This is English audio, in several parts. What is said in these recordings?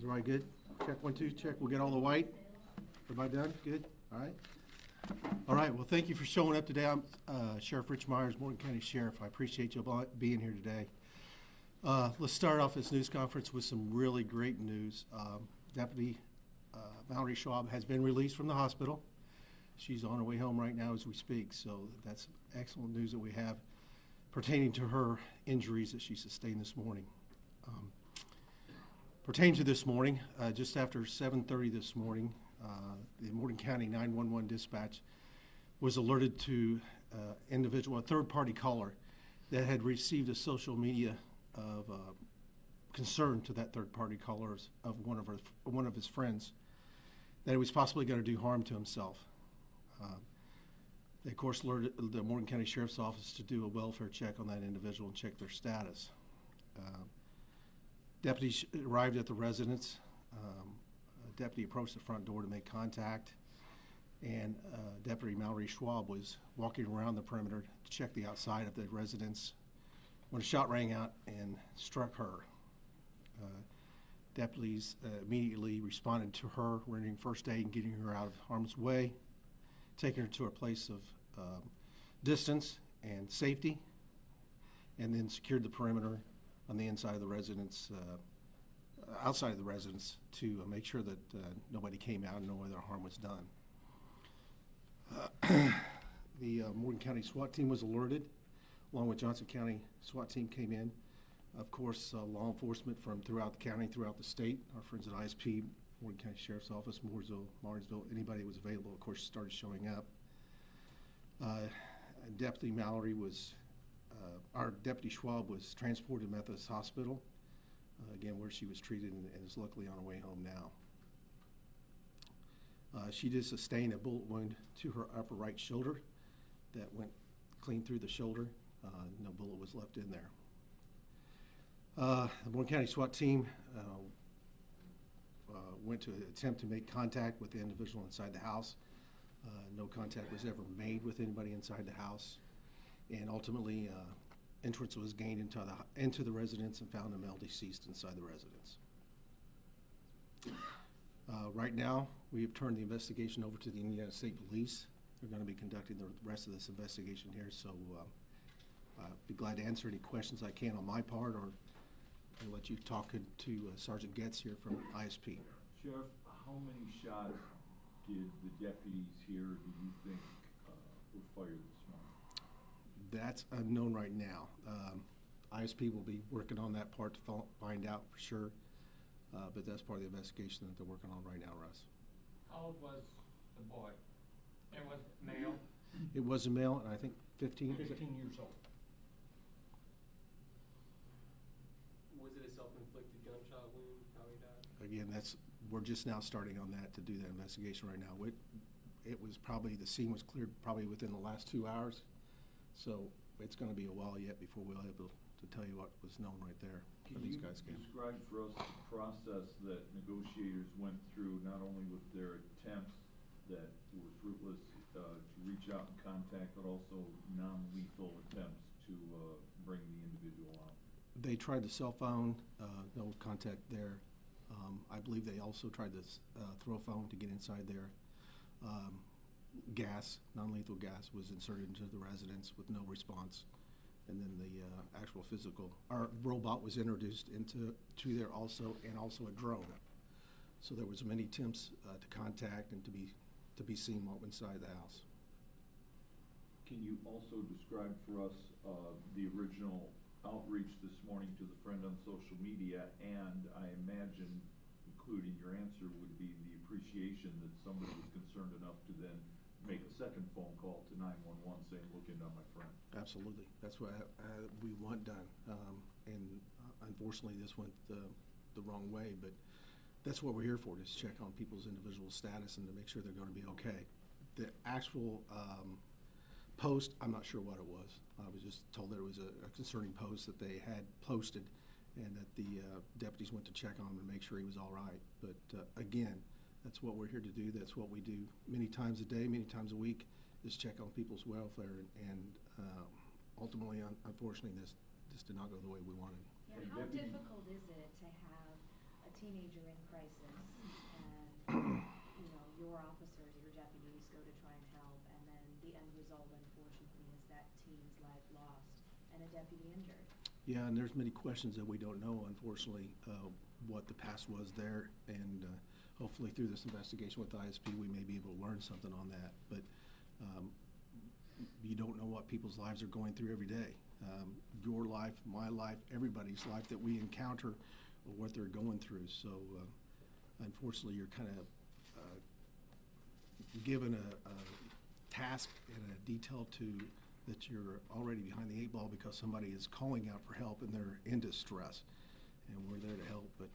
everybody good? Check, 1, 2, check. We'll get all the white. Everybody done? Good? All right. All right, well, thank you for showing up today. I'm Sheriff Rich Myers, Morgan County Sheriff. I appreciate you being here today. Let's start off this news conference with some really great news. Deputy Mallory Schwab has been released from the hospital. She's on her way home right now as we speak, so that's excellent news that we have pertaining to her injuries that she sustained this morning. Pertaining to this morning, just after 7:30 this morning, the Morgan County 911 dispatch was alerted to a third-party caller that had received a social media of concern to that third-party caller of one of his friends that he was possibly going to do harm to himself. They, of course, alerted the Morgan County Sheriff's Office to do a welfare check on that individual and check their status. Deputies arrived at the residence. A deputy approached the front door to make contact, and Deputy Mallory Schwab was walking around the perimeter to check the outside of the residence when a shot rang out and struck her. Deputies immediately responded to her, rendering first aid and getting her out of harm's way, taking her to a place of distance and safety, and then secured the perimeter on the inside of the residence, outside of the residence, to make sure that nobody came out and no other harm was done. The Morgan County SWAT team was alerted, along with Johnson County SWAT team came in. Of course, law enforcement from throughout the county, throughout the state, our friends at ISP, Morgan County Sheriff's Office, Mooresville, Martinsville, anybody who was available, of course, started showing up. Deputy Mallory was, our Deputy Schwab was transported to Methodist Hospital, again, where she was treated and is luckily on her way home now. She did sustain a bullet wound to her upper right shoulder that went clean through the shoulder. No bullet was left in there. The Morgan County SWAT team went to attempt to make contact with the individual inside the house. No contact was ever made with anybody inside the house, and ultimately entrance was gained into the residence and found the male deceased inside the residence. Right now, we have turned the investigation over to the Indiana State Police. They're going to be conducting the rest of this investigation here, so I'd be glad to answer any questions I can on my part, or I'll let you talk to Sergeant Getz here from ISP. Sheriff, how many shots did the deputies here, do you think, were fired this morning? That's unknown right now. ISP will be working on that part to find out for sure, but that's part of the investigation that they're working on right now, Russ. How old was the boy? It was male? It was a male, and I think 15? 15 years old. Was it a self-inflicted gunshot wound, how he died? Again, we're just now starting on that to do that investigation right now. It was probably, the scene was cleared probably within the last 2 hours, so it's going to be a while yet before we'll be able to tell you what was known right there. Can you describe for us the process that negotiators went through, not only with their attempts that were fruitless to reach out and contact, but also non-lethal attempts to bring the individual out? They tried the cell phone, no contact there. I believe they also tried to throw a phone to get inside there. Gas, non-lethal gas, was inserted into the residence with no response. And then the actual our robot was introduced to there also, and also a drone. So there was many attempts to contact and to be seen while inside the house. Can you also describe for us the original outreach this morning to the friend on social media, and I imagine, including your answer, would be the appreciation that somebody was concerned enough to then make a second phone call to 911 saying, look into my friend? Absolutely. That's what we want done. And unfortunately, this went the wrong way, but that's what we're here for, is check on people's individual status and to make sure they're going to be okay. The actual post, I'm not sure what it was. I was just told that it was a concerning post that they had posted, and that the deputies went to check on him and make sure he was all right. But again, that's what we're here to do. That's what we do many times a day, many times a week, is check on people's welfare. And ultimately, unfortunately, this did not go the way we wanted. Yeah, how difficult is it to have a teenager in crisis and, you know, your officers, your deputies go to try and help, and then the end result, unfortunately, is that teen's life lost and a deputy injured. Yeah, and there's many questions that we don't know, unfortunately, what the past was there, and hopefully through this investigation with the ISP, we may be able to learn something on that. But you don't know what people's lives are going through every day. Your life, my life, everybody's life that we encounter, or what they're going through. So unfortunately, you're kind of given a task and a detail that you're already behind the 8 ball because somebody is calling out for help and they're in distress, and we're there to help. But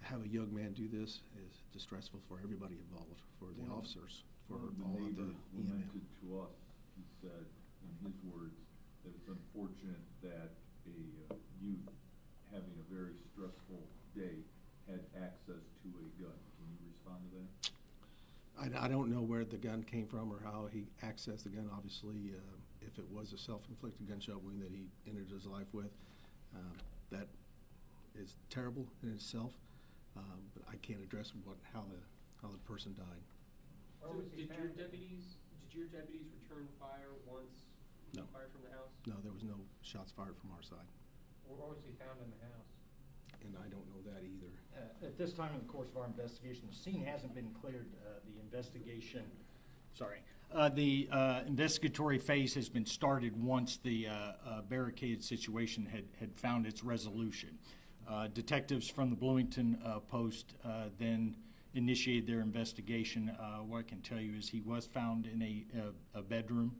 have a young man do this is distressful for everybody involved, for the officers, for One of the all of the neighbors EMM. lamented to us, he said, in his words, that it's unfortunate that a youth having a very stressful day had access to a gun. Can you respond to that? I don't know where the gun came from or how he accessed the gun. Obviously, if it was a self-inflicted gunshot wound that he ended his life with, that is terrible in itself. But I can't address how the person died. So did your deputies return fire once No. you fired from the house? No, there was no shots fired from our side, Where was he found in the house? and I don't know that either. At this time in the course of our investigation, the scene hasn't been cleared. The investigatory phase has been started once the barricaded situation had found its resolution. Detectives from the Bloomington Post then initiated their investigation. What I can tell you is he was found in a bedroom.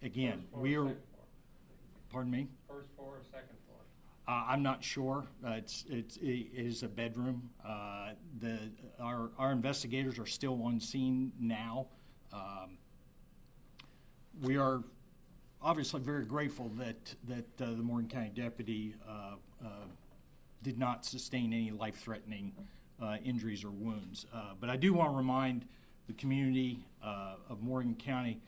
Again, First floor or we are, second floor? pardon me? First floor or second floor? I'm not sure. It is a bedroom. Our investigators are still on scene now. We are obviously very grateful that the Morgan County deputy did not sustain any life-threatening injuries or wounds. But I do want to remind the community of Morgan County,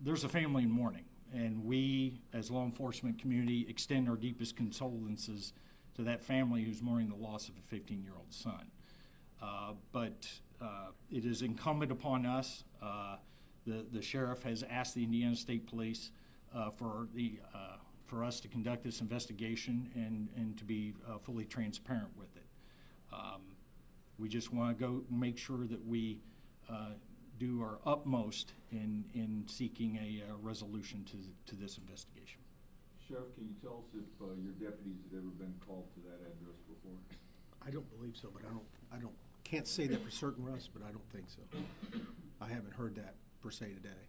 there's a family in mourning. And we, as law enforcement community, extend our deepest condolences to that family who's mourning the loss of a 15-year-old son. But it is incumbent upon us. The sheriff has asked the Indiana State Police for us to conduct this investigation and to be fully transparent with it. We just want to go make sure that we do our utmost in seeking a resolution to this investigation. Sheriff, can you tell us if your deputies had ever been called to that address before? I don't believe so, but can't say that for certain, Russ, but I don't think so. I haven't heard that per se today.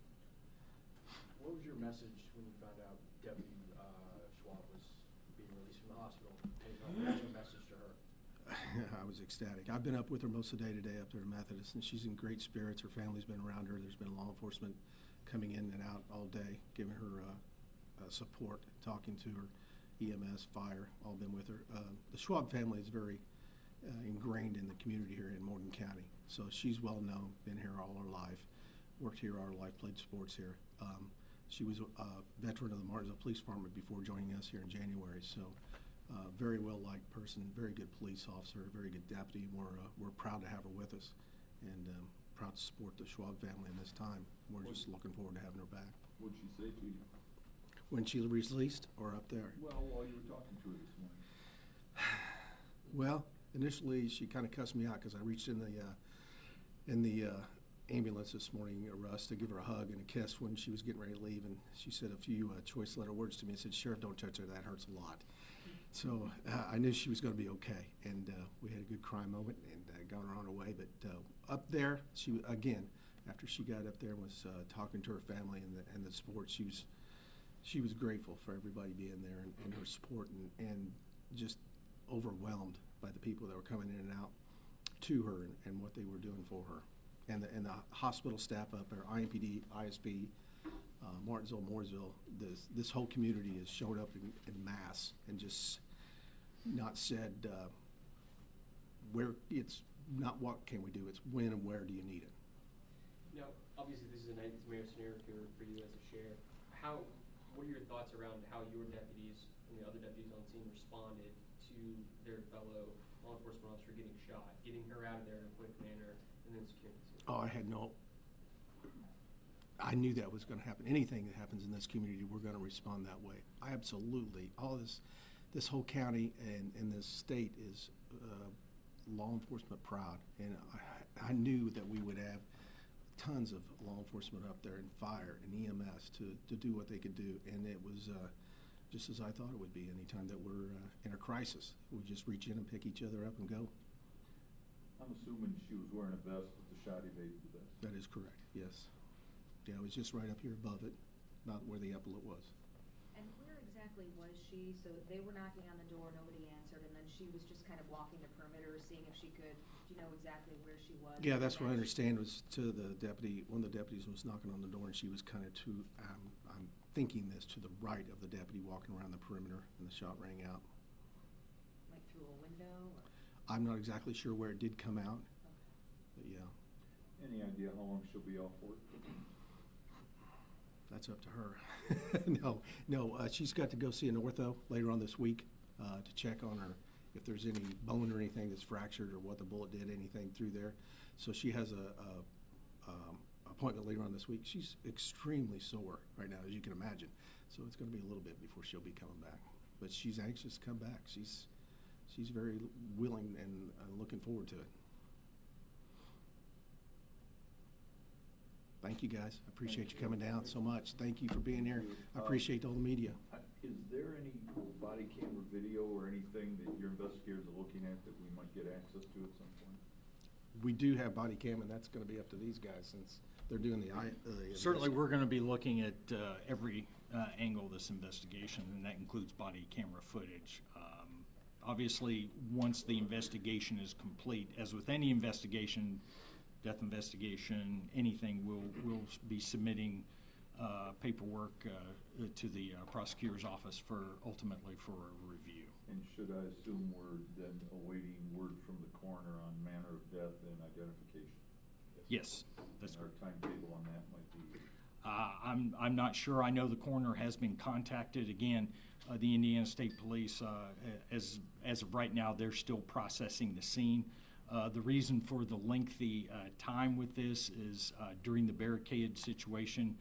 What was your message when you found out Deputy Schwab was being released from the hospital? What was your message to her? I was ecstatic. I've been up with her most of the day today up there at Methodist, and she's in great spirits. Her family's been around her. There's been law enforcement coming in and out all day, giving her support, talking to her, EMS, fire, all been with her. The Schwab family is very ingrained in the community here in Morgan County, so she's well known, been here all her life, worked here all her life, played sports here. She was a veteran of the Martinsville Police Department before joining us here in January, so very well-liked person, very good police officer, very good deputy, and we're proud to have her with us, and proud to support the Schwab family in this time. We're just looking forward to having her back. What'd she say to you? When she released or up there? Well, while you were talking to her this morning. Well, initially she kind of cussed me out because I reached in the ambulance this morning, Russ, to give her a hug and a kiss when she was getting ready to leave, and she said a few choice letter words to me and said, "Sheriff, don't touch her, that hurts a lot." So I knew she was going to be okay, and we had a good cry moment and got her on her way. But up there, she again, after she got up there and was talking to her family and the support, she was grateful for everybody being there and her support, and just overwhelmed by the people that were coming in and out to her and what they were doing for her. And the hospital staff up there, IMPD, ISP, Martinsville, Mooresville, this whole community has showed up in mass and just not said where, it's not what can we do, it's when and where do you need it. Now, obviously, this is a nightmare scenario for you as a sheriff. What are your thoughts around how your deputies and the other deputies on scene responded to fellow law enforcement officer getting shot, getting her out of there in a quick manner, and then securing the scene? Oh, I knew that was gonna happen. Anything that happens in this community, we're gonna respond that way. I absolutely, all this whole county and this state is law enforcement proud. And I knew that we would have tons of law enforcement up there and fire and EMS to do what they could do. And it was just as I thought it would be. Anytime that we're in a crisis, we just reach in and pick each other up and go. I'm assuming she was wearing a vest, but the shot evaded the vest. That is correct, yes. Yeah, it was just right up here above it, not where the epaulette was. And where exactly was she? So they were knocking on the door, nobody answered, and then she was just kind of walking the perimeter, seeing if she could, do you know exactly where she was? Yeah, that's what I And then understand was to the deputy, one of the deputies was knocking on the door and she was kind of I'm thinking this, to the right of the deputy walking around the perimeter and the shot rang out. Like through a window or? I'm not exactly sure where it did come out, Okay. but yeah, Any idea how long she'll be off work? that's up to her. No, she's got to go see an ortho later on this week to check on her if there's any bone or anything that's fractured or what the bullet did, anything through there. So she has a appointment later on this week. She's extremely sore right now, as you can imagine. So it's going to be a little bit before she'll be coming back. But she's anxious to come back. She's very willing and looking forward to it. Thank you, guys. I appreciate you coming down so much. Thank you for being here. I appreciate all the media. Is there any body camera video or anything that your investigators are looking at that we might get access to at some point? We do have body cam, and that's going to be up to these guys since they're doing the Certainly, we're going to be looking at every angle of this investigation, and that includes body camera footage. Obviously, once the investigation is complete, as with any investigation, death investigation, anything, we'll be submitting paperwork to the prosecutor's office ultimately for a review. And should I assume we're then awaiting word from the coroner on manner of death and identification? Yes, that's And correct. our timetable on that might be? I'm not sure. I know the coroner has been contacted. Again, the Indiana State Police, as of right now, they're still processing the scene. The reason for the lengthy time with this is during the barricade situation,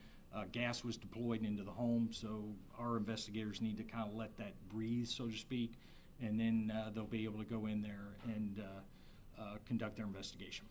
gas was deployed into the home, so our investigators need to kind of let that breathe, so to speak, and then they'll be able to go in there and conduct their investigation.